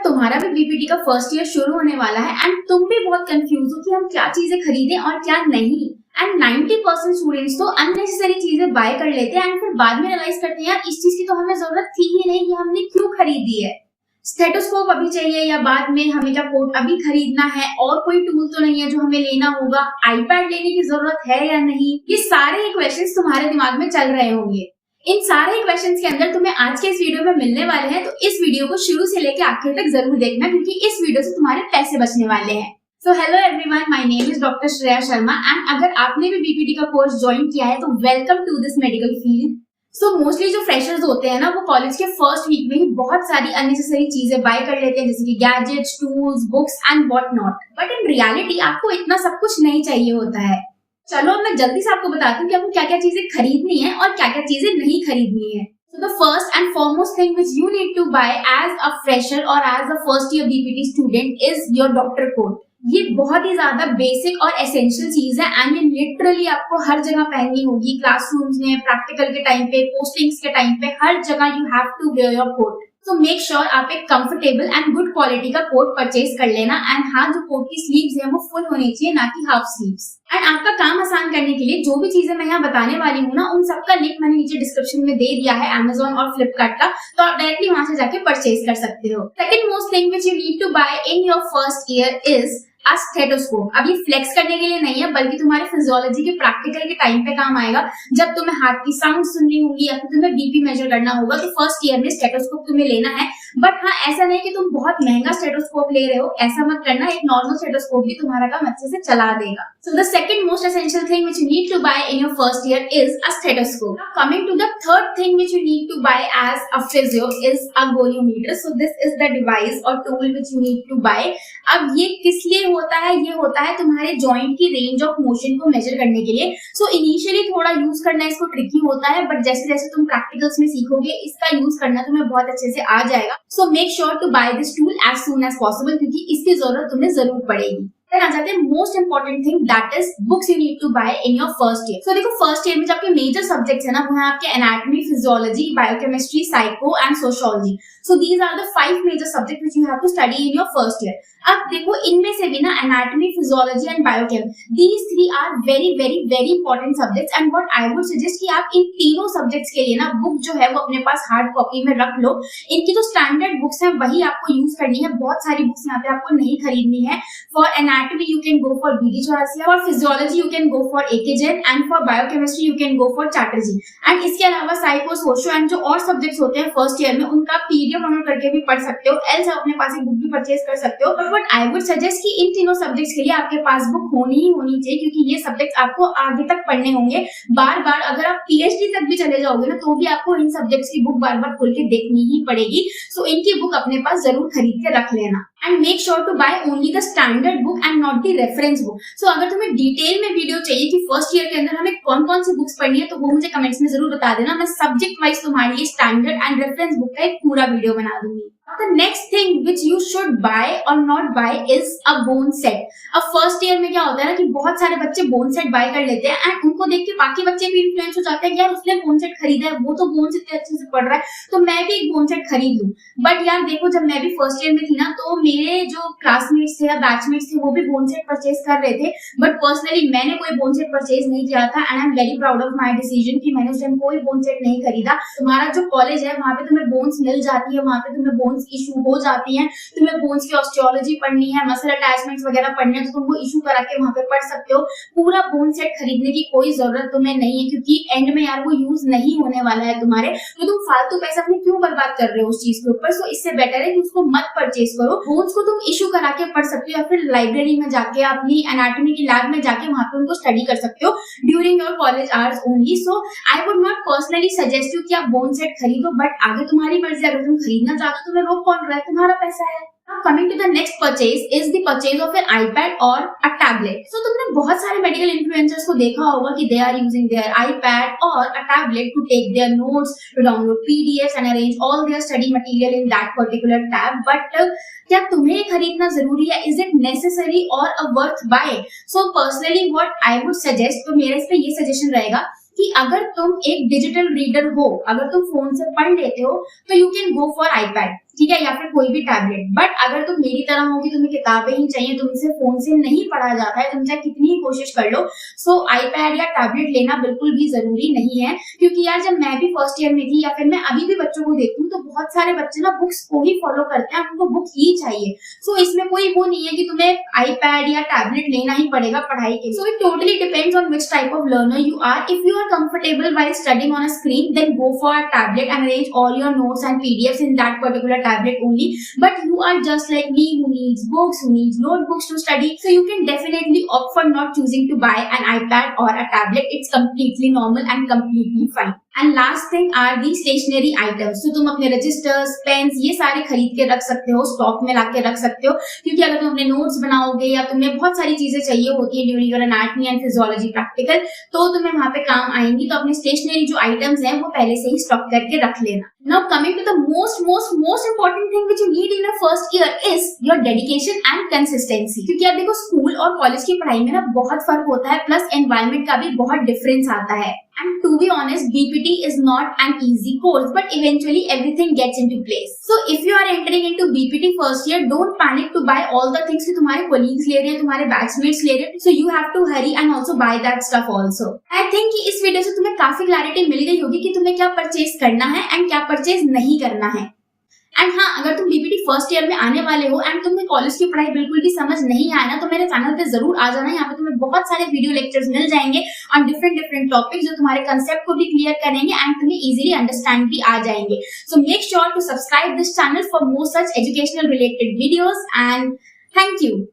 तुम्हारा भी बीपीटी का फर्स्ट ईयर शुरू होने वाला है एंड तुम भी बहुत कंफ्यूज हो कि हम क्या चीजें खरीदें और क्या नहीं। एंड 90% स्टूडेंट्स तो अननेसेसरी चीजें बाय कर लेते हैं एंड फिर बाद में रियलाइज करते हैं यार इस चीज की तो हमें जरूरत थी ही नहीं, ये हमने क्यों खरीदी है। स्टेथोस्कोप अभी चाहिए या बाद में, हमें क्या कोट अभी खरीदना है, और कोई टूल तो नहीं है जो हमें लेना होगा, आईपैड लेने की जरूरत है या नहीं, ये सारे क्वेश्चंस तुम्हारे दिमाग में चल रहे होंगे। इन सारे क्वेश्चंस के अंदर तुम्हें आज के इस वीडियो में मिलने वाले हैं, तो इस वीडियो को शुरू से लेकर आखिर तक जरूर देखना क्योंकि इस वीडियो से तुम्हारे पैसे बचने वाले हैं। So hello everyone, my name is doctor Shreya Sharma and अगर आपने भी बीपीटी का कोर्स ज्वाइन किया है तो welcome to this medical field. So mostly जो फ्रेशर्स होते हैं ना, वो कॉलेज के फर्स्ट वीक में ही बहुत सारी अननेसेसरी चीजें बाय कर लेते हैं, जैसे कि gadgets, tools, books and what not. But in reality आपको इतना सब कुछ नहीं चाहिए होता है। चलो अब मैं जल्दी से आपको बताती हूँ कि आपको क्या क्या चीजें खरीदनी है और क्या क्या चीजें नहीं खरीदनी है। So the first and foremost thing which you need to buy as a fresher or as a first year BPT student is your doctor coat। ये बहुत ही ज्यादा बेसिक और एसेंशियल चीज है एंड ये लिटरली आपको हर जगह पहननी होगी, क्लासरूम्स में, प्रैक्टिकल के टाइम पे, पोस्टिंग्स के टाइम पे, हर जगह you have to wear your coat. So make sure आप एक कंफर्टेबल एंड गुड क्वालिटी का कोट परचेज कर लेना एंड हाँ, जो कोट की स्लीव्स है वो फुल होनी चाहिए, ना कि हाफ स्लीव्स। एंड आपका काम आसान करने के लिए जो भी चीजें मैं यहाँ बताने वाली हूँ ना, उन सबका लिंक मैंने नीचे डिस्क्रिप्शन में दे दिया है Amazon और फ्लिपकार्ट का, तो आप डायरेक्टली वहां से जाके परचेज कर सकते हो। Second most thing which you need to buy in your first year is a stethoscope. अब ये फ्लेक्स करने के लिए नहीं है, बल्कि तुम्हारे फिजियोलॉजी के प्रैक्टिकल के टाइम पे काम आएगा। जब तुम्हें हार्ट की साउंड सुननी होगी या फिर तुम्हें बीपी मेजर करना होगा, तो फर्स्ट ईयर में स्टेथोस्कोप तुम्हें लेना है। बट हाँ, ऐसा नहीं कि तुम बहुत महंगा स्टेथोस्कोप ले रहे हो, ऐसा मत करना। एक नॉर्मल स्टेथोस्कोप भी तुम्हारा काम अच्छे से चला देगा। So the second most essential thing which you need to buy in your first year is a stethoscope. Coming to the third thing which you need to buy as a physio is a goniometer. So this is the device और tool which you need to buy. अब ये किस लिए होता है? ये होता है तुम्हारे जॉइंट की रेंज ऑफ मोशन को मेजर करने के लिए। सो इनिशियली थोड़ा यूज करना इसको ट्रिकी होता है, बट जैसे जैसे तुम प्रैक्टिकल्स में सीखोगे इसका यूज करना तुम्हें बहुत अच्छे से आ जाएगा। So make sure to buy this tool as soon as possible क्योंकि इसकी जरूरत तुम्हें जरूर पड़ेगी। फिर आ जाते हैं most important thing, that is books you need to buy in your first year. So देखो, फर्स्ट ईयर में जो आपके मेजर सब्जेक्ट्स है ना, वो है आपके anatomy, physiology, biochemistry, psycho and sociology. So these are the 5 major subject which you have to study in your first year. अब देखो, इनमें से भी ना anatomy, physiology and biochem, these 3 are very very very important subjects and what I would suggest कि आप इन तीनों subjects के लिए ना बुक जो है वो अपने पास हार्ड कॉपी में रख लो। इनकी जो स्टैंडर्ड बुक्स हैं वही आपको यूज करनी है, बहुत सारी बुक्स यहाँ पे आपको नहीं खरीदनी है। For anatomy you can go for BD Chaurasia, for physiology you can go for AK Jain and for biochemistry you can go for Chatterjee. And इसके अलावा साइको, सोशो एंड जो और सब्जेक्ट्स होते हैं फर्स्ट ईयर में, उनका पीडीएफ डाउनलोड करके भी पढ़ सकते हो, एल्स आप अपने पास एक बुक भी परचेज कर सकते हो। बट आई वुड सजेस्ट कि इन तीनों सब्जेक्ट्स के लिए आपके पास बुक होनी ही होनी चाहिए क्योंकि ये सब्जेक्ट्स आपको आगे तक पढ़ने होंगे बार बार। अगर आप पीएचडी तक भी चले जाओगे ना, तो भी आपको इन सब्जेक्ट्स की बुक बार बार खोल के देखनी ही पड़ेगी। सो इनकी बुक अपने पास जरूर खरीद के रख लेना and make sure to buy only the standard book and not the reference book. So अगर तुम्हें डिटेल में वीडियो चाहिए कि फर्स्ट ईयर के अंदर हमें कौन कौन सी बुक्स पढ़नी है, तो वो मुझे कमेंट्स में जरूर बता देना। मैं सब्जेक्ट वाइज तुम्हारे लिए स्टैंडर्ड एंड रेफरेंस बुक का एक पूरा वीडियो बना दूंगी। The next thing which you should buy or not buy is a bone set। अब फर्स्ट ईयर में क्या होता है ना कि बहुत सारे बच्चे बोन सेट बाय कर लेते हैं एंड उनको देख के बाकी बच्चे भी इन्फ्लुएंस हो जाते हैं कि यार उसने बोन सेट खरीदा है, वो तो बोन से इतने अच्छे से पढ़ रहा है, तो मैं भी एक बोन सेट खरीद लूं। बट यार देखो, जब मैं भी फर्स्ट ईयर में थी ना, तो मेरे जो क्लासमेट्स थे या बैचमेट्स थे वो भी बोन सेट परचेज कर रहे थे, बट पर्सनली मैंने कोई बोन सेट परचेज नहीं किया था and I am very proud of my decision कि मैंने उस टाइम कोई बोन सेट नहीं खरीदा। तुम्हारा जो कॉलेज है वहां पे तुम्हें बोन्स मिल जाती है, वहां पे तुम्हें बोन्स इशू हो जाती है, तुम्हें बोन्स की ऑस्टियोलॉजी पढ़नी है, मसल अटैचमेंट्स वगैरह पढ़ने हैं, तो तुम वो इशू करा के वहां पे पढ़ सकते हो। पूरा बोन सेट खरीदने की कोई जरूरत तुम्हें नहीं है क्योंकि एंड में यार वो यूज नहीं होने वाला है तुम्हारे, तो तुम फालतू पैसा अपने क्यों बर्बाद कर रहे हो उस चीज के ऊपर। सो इससे बेटर है कि उसको मत परचेज करो। बोन्स को तुम इशू करा के पढ़ सकते हो या फिर लाइब्रेरी में जाके, अपनी एनाटॉमी की लैब में जाके वहां पे उनको स्टडी कर सकते हो during your college hours only. So I would not personally suggest you कि आप बोन सेट खरीदो, बट आगे तुम्हारी मर्जी, अगर तुम खरीदना चाहते हो तुम्हें रोक कौन रहा है, तुम्हारा पैसा है। Now coming to the next purchase is the purchase of an iPad or a tablet. So तुमने बहुत सारे medical influencers को देखा होगा कि they are using their iPad or a tablet to take their notes, to download PDFs and arrange all their study material in that particular tab. But क्या तुम्हें खरीदना जरूरी है? Is it necessary or a worth buy? So personally what I would suggest, तो मेरे इस पे ये suggestion रहेगा कि अगर तुम एक डिजिटल रीडर हो, अगर तुम फोन से पढ़ लेते हो, तो you can go for iPad. ठीक है, या फिर कोई भी टैबलेट। बट अगर तुम मेरी तरह हो कि तुम्हें किताबें ही चाहिए, तुमसे फोन से नहीं पढ़ा जाता है, तुम चाहे कितनी ही कोशिश कर लो, सो आईपैड या टैबलेट लेना बिल्कुल भी जरूरी नहीं है। क्योंकि यार जब मैं भी फर्स्ट ईयर में थी या फिर मैं अभी भी बच्चों को देखती हूँ तो बहुत सारे बच्चे ना बुक्स को ही फॉलो करते हैं, उनको बुक ही चाहिए। सो इसमें कोई वो नहीं है कि तुम्हें आईपैड या टैबलेट लेना ही पड़ेगा पढ़ाई के लिए। So it totally depends on which type of learner you are. If you are comfortable while studying on a screen, then go for a tablet and arrange all your notes and PDFs in that particular tablet only. But you are just like me who needs books, who needs notebooks to study. So you can definitely opt for not choosing to buy an iPad or a tablet. It's completely normal and completely fine. And last thing are the stationery items. So तुम अपने registers, pens ये सारे खरीद के रख सकते हो, stock में लाके रख सकते हो। क्योंकि अगर तुम अपने नोट्स बनाओगे या तुम्हें बहुत सारी चीजें चाहिए होती है during your anatomy and physiology practical, तो तुम्हें वहां पे काम आएंगी। तो अपने स्टेशनरी जो आइटम्स हैं वो पहले से ही स्टॉक करके रख लेना। Now coming to the most important thing which you need in your first year is your dedication and consistency. क्योंकि आप देखो स्कूल और कॉलेज की पढ़ाई में ना बहुत फर्क होता है, प्लस एनवायरमेंट का भी बहुत डिफरेंस आता है। And to be honest, BPT is not an easy course, but eventually everything gets into place. So if you are entering into BPT first year, don't panic to buy all the things कि तुम्हारे colleagues ले रहे हैं, तुम्हारे batchmates ले रहे हैं. So you have to hurry and also buy that stuff also. I think कि इस वीडियो से तुम्हें काफी क्लैरिटी मिल गई होगी कि तुम्हें क्या परचेज करना है एंड क्या परचेज नहीं करना है। एंड हाँ, अगर तुम बीपीटी फर्स्ट ईयर में आने वाले हो एंड तुम्हें कॉलेज की पढ़ाई बिल्कुल भी समझ नहीं आया ना, तो मेरे चैनल पे जरूर आ जाना। यहाँ पे तुम्हें बहुत सारे वीडियो लेक्चर्स मिल जाएंगे ऑन डिफरेंट टॉपिक्स जो तुम्हारे कंसेप्ट को भी क्लियर करेंगे एंड तुम्हें इजीली अंडरस्टैंड भी आ जाएंगे। So make sure to subscribe this channel for more such educational related videos and thank you.